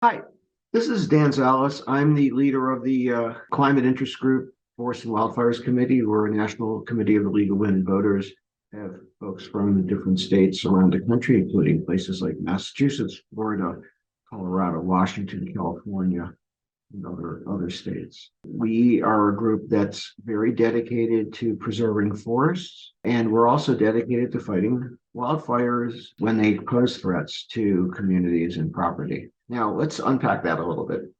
Hi, this is Dan Zalles. I'm the leader of the Climate Interest Group, Forests and Wildfires Committee. We're a national committee of the League of Women Voters. Have folks from the different states around the country, including places like Massachusetts, Florida, Colorado, Washington, California, and other states. We are a group that's very dedicated to preserving forests, and we're also dedicated to fighting wildfires when they pose threats to communities and property. Now, let's unpack that a little bit.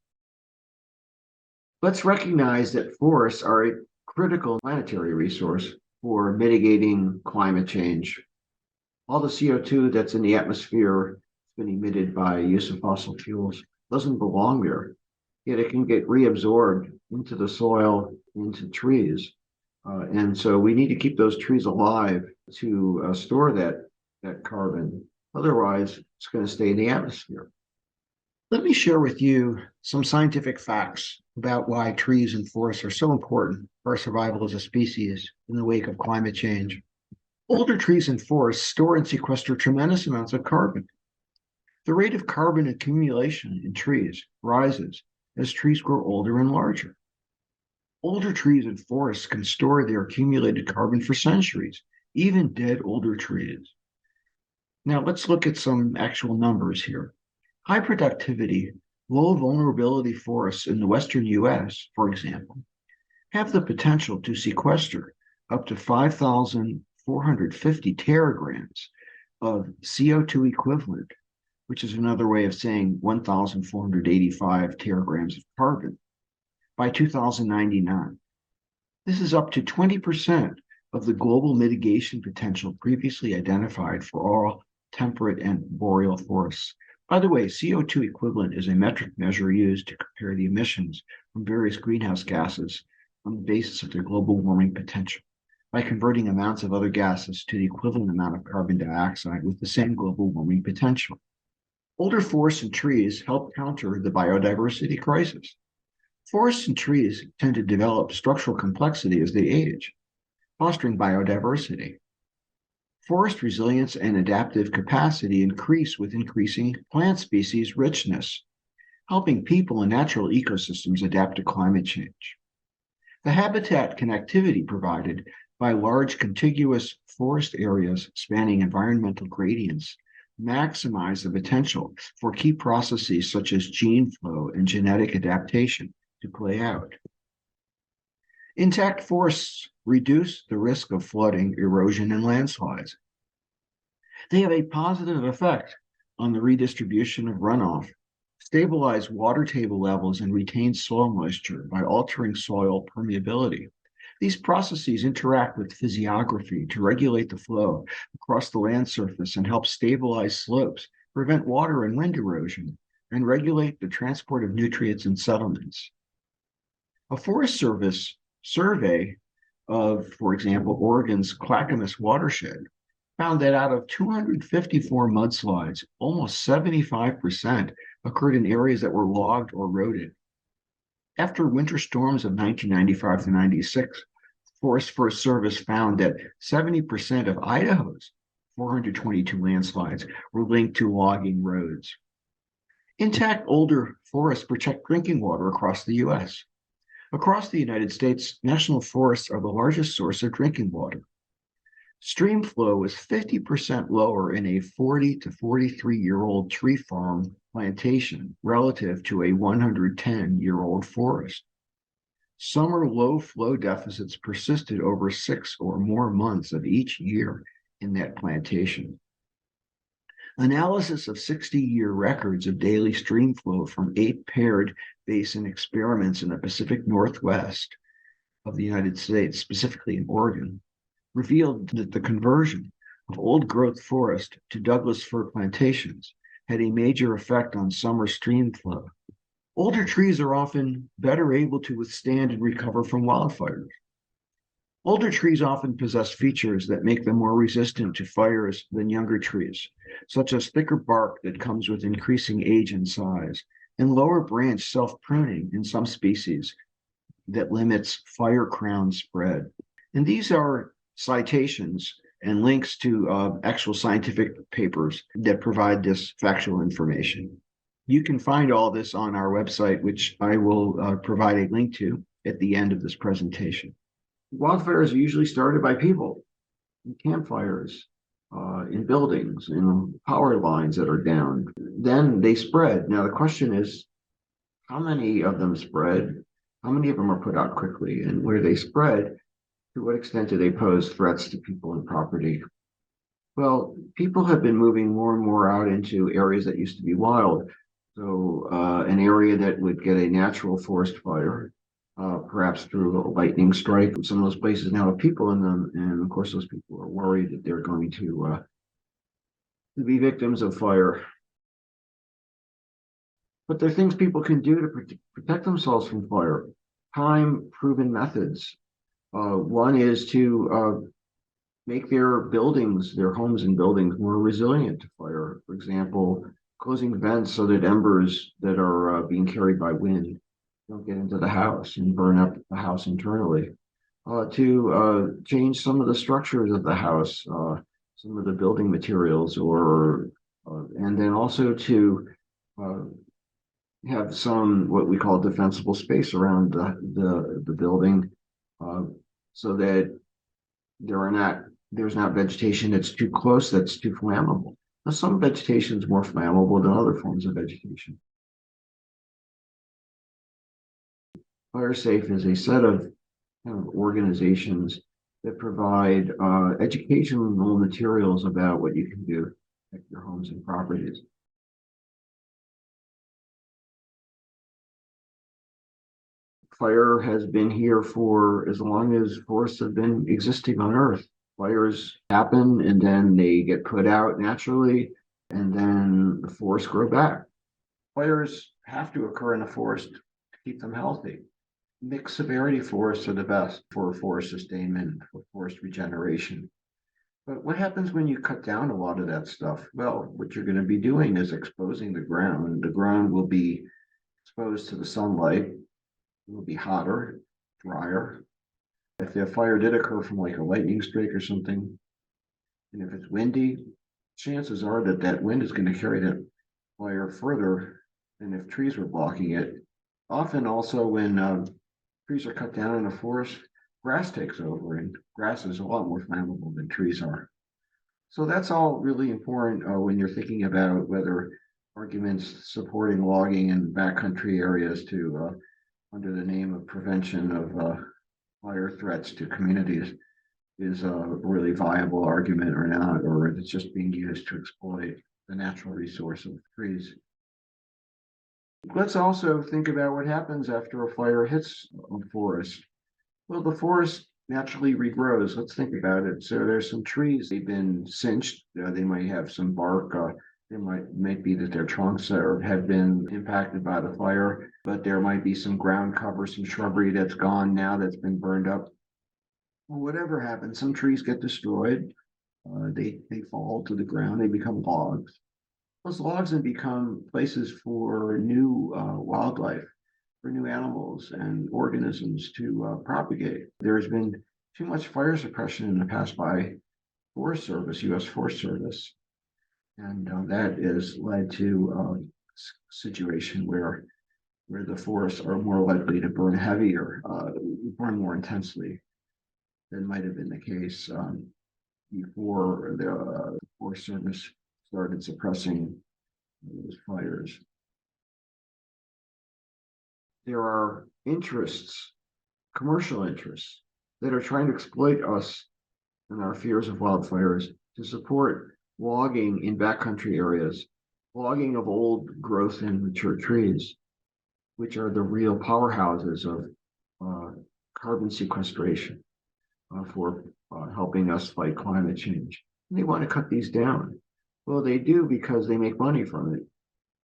Let's recognize that forests are a critical planetary resource for mitigating climate change. All the CO2 that's in the atmosphere has been emitted by use of fossil fuels doesn't belong there, yet it can get reabsorbed into the soil, into trees. And so we need to keep those trees alive to store that carbon. Otherwise, it's going to stay in the atmosphere. Let me share with you some scientific facts about why trees and forests are so important for our survival as a species in the wake of climate change. Older trees and forests store and sequester tremendous amounts of carbon. The rate of carbon accumulation in trees rises as trees grow older and larger. Older trees and forests can store their accumulated carbon for centuries, even dead older trees. Now let's look at some actual numbers here. High productivity, low vulnerability forests in the western US, for example, have the potential to sequester up to 5,450 teragrams of CO2 equivalent, which is another way of saying 1,485 teragrams of carbon, by 2099. This is up to 20% of the global mitigation potential previously identified for all temperate and boreal forests. By the way, CO2 equivalent is a metric measure used to compare the emissions from various greenhouse gases on the basis of their global warming potential by converting amounts of other gases to the equivalent amount of carbon dioxide with the same global warming potential. Older forests and trees help counter the biodiversity crisis. Forests and trees tend to develop structural complexity as they age, fostering biodiversity. Forest resilience and adaptive capacity increase with increasing plant species richness, helping people and natural ecosystems adapt to climate change. The habitat connectivity provided by large contiguous forest areas spanning environmental gradients maximize the potential for key processes such as gene flow and genetic adaptation to play out. Intact forests reduce the risk of flooding, erosion, and landslides. They have a positive effect on the redistribution of runoff, stabilize water table levels, and retain soil moisture by altering soil permeability. These processes interact with physiography to regulate the flow across the land surface and help stabilize slopes, prevent water and wind erosion, and regulate the transport of nutrients and settlements. A Forest Service survey of, for example, Oregon's Clackamas watershed found that out of 254 mudslides, almost 75% occurred in areas that were logged or roaded. After winter storms of 1995 to 96, Forest Service found that 70% of Idaho's 422 landslides were linked to logging roads. Intact older forests protect drinking water across the U.S. Across the United States, national forests are the largest source of drinking water. Stream flow is 50% lower in a 40 to 43-year-old tree farm plantation relative to a 110-year-old forest. Summer low flow deficits persisted over 6 or more months of each year in that plantation. Analysis of 60-year records of daily stream flow from 8 paired basin experiments in the Pacific Northwest of the United States, specifically in Oregon, revealed that the conversion of old-growth forest to Douglas fir plantations had a major effect on summer stream flow. Older trees are often better able to withstand and recover from wildfires. Older trees often possess features that make them more resistant to fires than younger trees, such as thicker bark that comes with increasing age and size, and lower branch self-pruning in some species that limits fire crown spread. And these are citations and links to actual scientific papers that provide this factual information. You can find all this on our website, which I will provide a link to at the end of this presentation. Wildfires are usually started by people, in campfires, in buildings, in power lines that are down. Then they spread. Now, the question is, how many of them spread? How many of them are put out quickly? And where they spread, to what extent do they pose threats to people and property? Well, people have been moving more and more out into areas that used to be wild. So an area that would get a natural forest fire, perhaps through a lightning strike. Some of those places now have people in them, and of course those people are worried that they're going to be victims of fire. But there are things people can do to protect themselves from fire. Time-proven methods. One is to make their buildings, their homes and buildings, more resilient to fire. For example, closing vents so that embers that are being carried by wind don't get into the house and burn up the house internally. To change some of the structures of the house, some of the building materials, and then also to have some what we call defensible space around the building, so that there's not vegetation that's too close, that's too flammable. Now, some vegetation is more flammable than other forms of vegetation. FireSafe is a set of kind of organizations that provide educational materials about what you can do to protect your homes and properties. Fire has been here for as long as forests have been existing on Earth. Fires happen and then they get put out naturally, and then the forests grow back. Fires have to occur in a forest to keep them healthy. Mixed severity forests are the best for forest sustainment, for forest regeneration. But what happens when you cut down a lot of that stuff? Well, what you're going to be doing is exposing the ground. The ground will be exposed to the sunlight. It will be hotter, drier. If the fire did occur from like a lightning strike or something, and if it's windy, chances are that that wind is going to carry that fire further than if trees were blocking it. Often also when trees are cut down in a forest, grass takes over, and grass is a lot more flammable than trees are. So that's all really important when you're thinking about whether arguments supporting logging in backcountry areas to under the name of prevention of fire threats to communities is a really viable argument or not, or if it's just being used to exploit the natural resource of trees. Let's also think about what happens after a fire hits a forest. Well, the forest naturally regrows. Let's think about it. So there's some trees, they've been singed. They might have some bark. It might be that their trunks have been impacted by the fire, but there might be some ground cover, some shrubbery that's gone now, that's been burned up. Well, whatever happens, some trees get destroyed. They fall to the ground. They become logs. Those logs then become places for new wildlife, for new animals and organisms to propagate. There's been too much fire suppression in the past by Forest Service, U.S. Forest Service. And that has led to a situation where the forests are more likely to burn heavier, burn more intensely than might have been the case before the Forest Service started suppressing those fires. There are interests, commercial interests, that are trying to exploit us and our fears of wildfires to support logging in backcountry areas, logging of old growth and mature trees, which are the real powerhouses of carbon sequestration for helping us fight climate change. And they want to cut these down. Well, they do because they make money from it.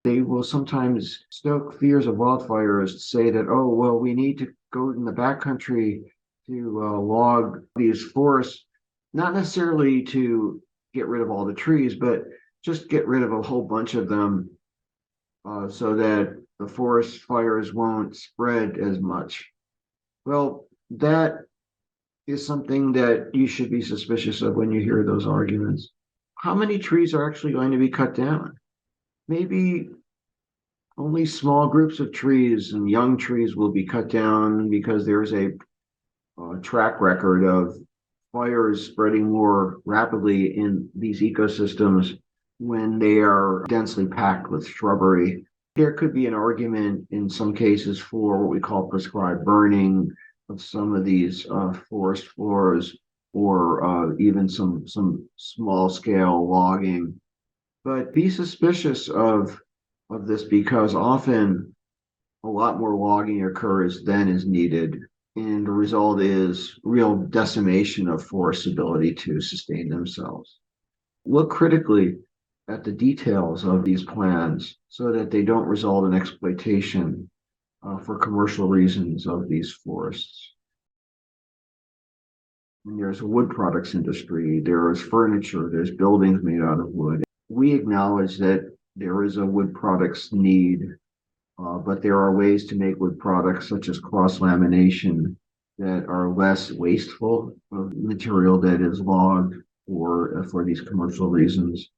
They will sometimes stoke fears of wildfires to say that, oh, well, we need to go in the backcountry to log these forests, not necessarily to get rid of all the trees, but just get rid of a whole bunch of them so that the forest fires won't spread as much. Well, that is something that you should be suspicious of when you hear those arguments. How many trees are actually going to be cut down? Maybe Only small groups of trees and young trees will be cut down because there's a track record of fires spreading more rapidly in these ecosystems when they are densely packed with shrubbery. There could be an argument in some cases for what we call prescribed burning of some of these forest floors, or even some small scale logging. But be suspicious of this, because often a lot more logging occurs than is needed. And the result is real decimation of forest's ability to sustain themselves. Look critically at the details of these plans so that they don't result in exploitation for commercial reasons of these forests. And there's a wood products industry, there is furniture, there's buildings made out of wood. We acknowledge that there is a wood products need, but there are ways to make wood products such as cross lamination that are less wasteful of material that is logged for these commercial reasons.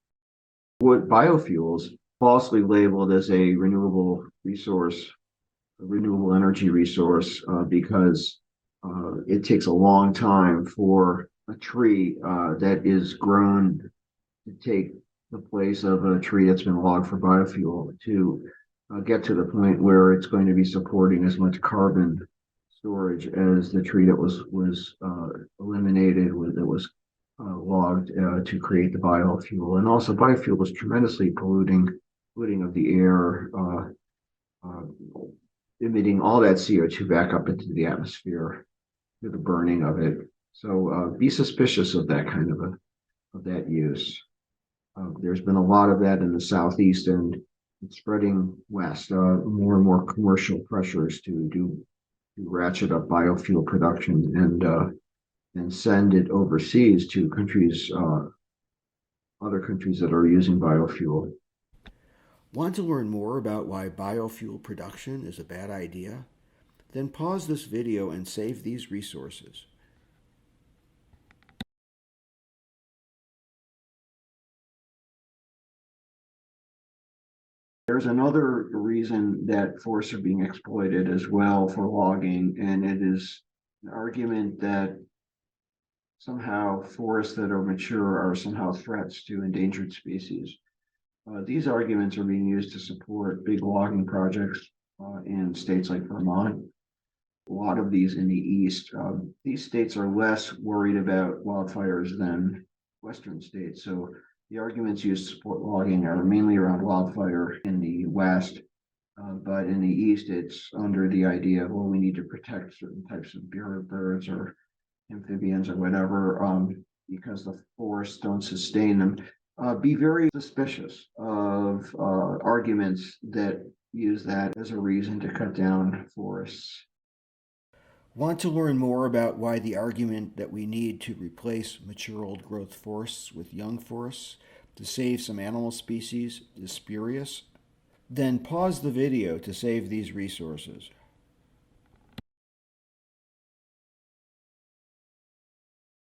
Wood biofuels, falsely labeled as a renewable resource, a renewable energy resource, because it takes a long time for a tree that is grown to take the place of a tree that's been logged for biofuel to get to the point where it's going to be supporting as much carbon storage as the tree that was eliminated, that was logged to create the biofuel. And also, biofuel is tremendously polluting of the air, uh, emitting all that CO2 back up into the atmosphere through the burning of it. So be suspicious of that kind of that use. There's been a lot of that in the Southeast, and it's spreading west. More and more commercial pressures to ratchet up biofuel production and send it overseas to countries, other countries that are using biofuel. Want to learn more about why biofuel production is a bad idea? Then pause this video and save these resources. There's another reason that forests are being exploited as well for logging, and it is an argument that somehow forests that are mature are somehow threats to endangered species. These arguments are being used to support big logging projects in states like Vermont. A lot of these in the East. These states are less worried about wildfires than Western states. So the arguments used to support logging are mainly around wildfire in the West. But in the East, it's under the idea of, well, we need to protect certain types of birds or amphibians or whatever, because the forests don't sustain them. Be very suspicious of arguments that use that as a reason to cut down forests. Want to learn more about why the argument that we need to replace mature old growth forests with young forests to save some animal species is spurious? Then pause the video to save these resources.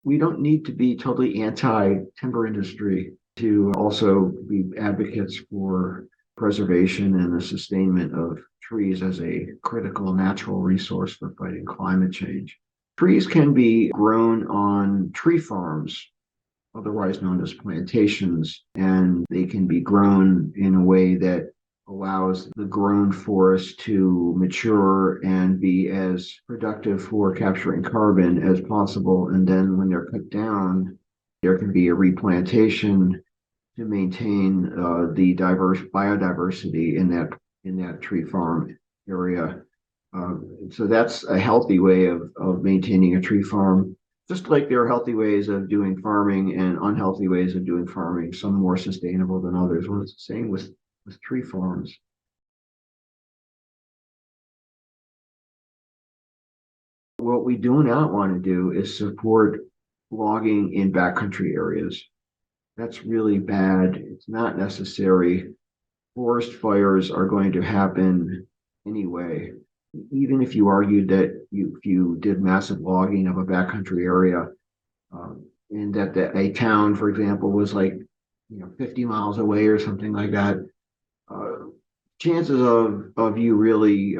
We don't need to be totally anti-timber industry to also be advocates for preservation and the sustainment of trees as a critical natural resource for fighting climate change. Trees can be grown on tree farms, otherwise known as plantations, and they can be grown in a way that allows the grown forest to mature and be as productive for capturing carbon as possible. And then when they're cut down, there can be a replantation to maintain the diverse biodiversity in that tree farm area. So that's a healthy way of maintaining a tree farm. Just like there are healthy ways of doing farming and unhealthy ways of doing farming, some more sustainable than others. Well, it's the same with tree farms. What we do not want to do is support logging in backcountry areas. That's really bad. It's not necessary. Forest fires are going to happen anyway. Even if you argued that if you did massive logging of a backcountry area, and that a town, for example, was like 50 miles away or something like that, chances of you really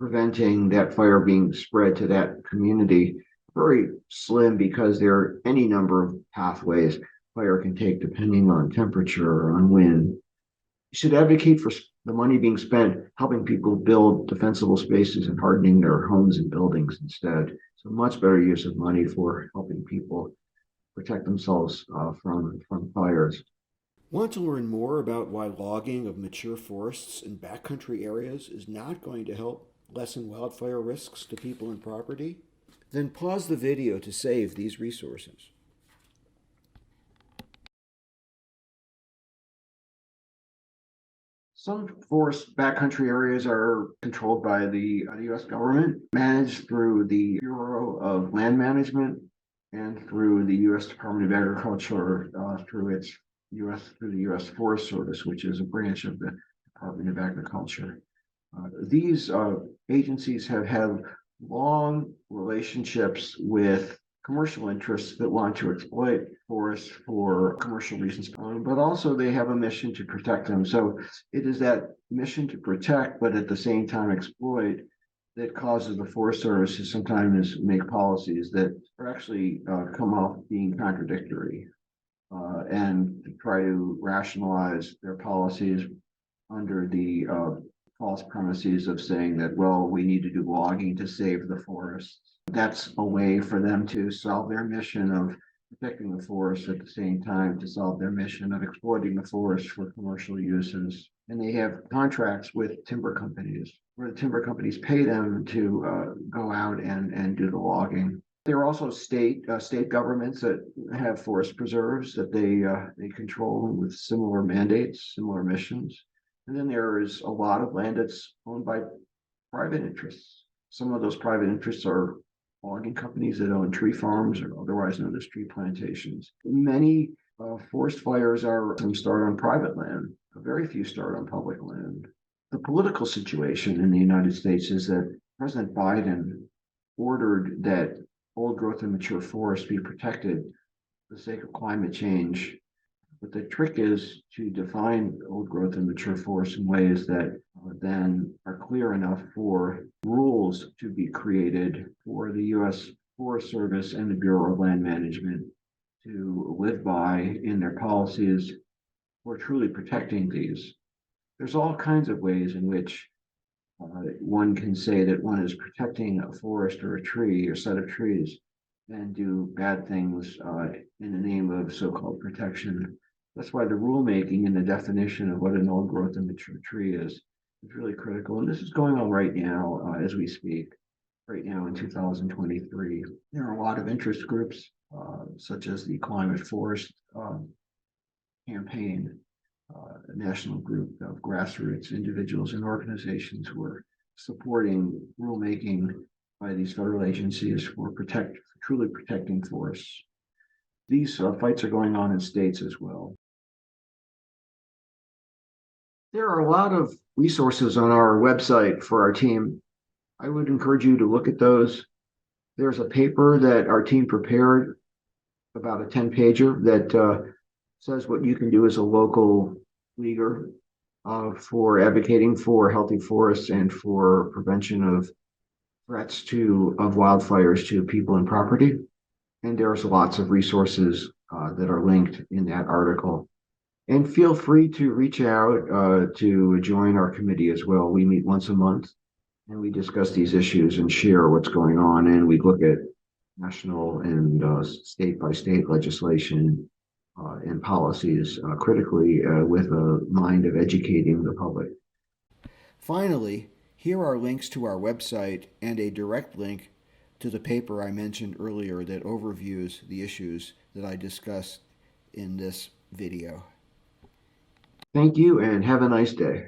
preventing that fire being spread to that community very slim, because there are any number of pathways fire can take depending on temperature or on wind. You should advocate for the money being spent helping people build defensible spaces and hardening their homes and buildings instead. So much better use of money for helping people protect themselves from fires. Want to learn more about why logging of mature forests in backcountry areas is not going to help lessen wildfire risks to people and property? Then pause the video to save these resources. Some forest backcountry areas are controlled by the U.S. government, managed through the Bureau of Land Management and through the U.S. Department of Agriculture, through the U.S. Forest Service, which is a branch of the Department of Agriculture. These agencies have had long relationships with commercial interests that want to exploit forests for commercial reasons, but also they have a mission to protect them. So it is that mission to protect, but at the same time exploit, that causes the Forest Service to sometimes make policies that are actually come off being contradictory, and try to rationalize their policies under the false premises of saying that, well, we need to do logging to save the forests. That's a way for them to solve their mission of protecting the forest at the same time to solve their mission of exploiting the forest for commercial uses. And they have contracts with timber companies where the timber companies pay them to go out and do the logging. There are also state governments that have forest preserves that they control with similar mandates, similar missions. And then there is a lot of land that's owned by private interests. Some of those private interests are logging companies that own tree farms, or otherwise known as tree plantations. Many forest fires start on private land. Very few start on public land. The political situation in the United States is that President Biden ordered that old growth and mature forests be protected for the sake of climate change. But the trick is to define old growth and mature forests in ways that then are clear enough for rules to be created for the U.S. Forest Service and the Bureau of Land Management to live by in their policies for truly protecting these. There's all kinds of ways in which one can say that one is protecting a forest or a tree or set of trees and do bad things in the name of so-called protection. That's why the rulemaking and the definition of what an old growth and mature tree is really critical. And this is going on right now as we speak, right now in 2023. There are a lot of interest groups, such as the Climate Forest Campaign, a national group of grassroots individuals and organizations who are supporting rulemaking by these federal agencies for truly protecting forests. These fights are going on in states as well. There are a lot of resources on our website for our team. I would encourage you to look at those. There's a paper that our team prepared, about a 10-pager, that says what you can do as a local leaguer for advocating for healthy forests and for prevention of threats of wildfires to people and property. And there's lots of resources that are linked in that article. And feel free to reach out to join our committee as well. We meet once a month and we discuss these issues and share what's going on. And we look at national and state by state legislation and policies critically with a mind of educating the public. Finally, here are links to our website and a direct link to the paper I mentioned earlier that overviews the issues that I discussed in this video. Thank you and have a nice day.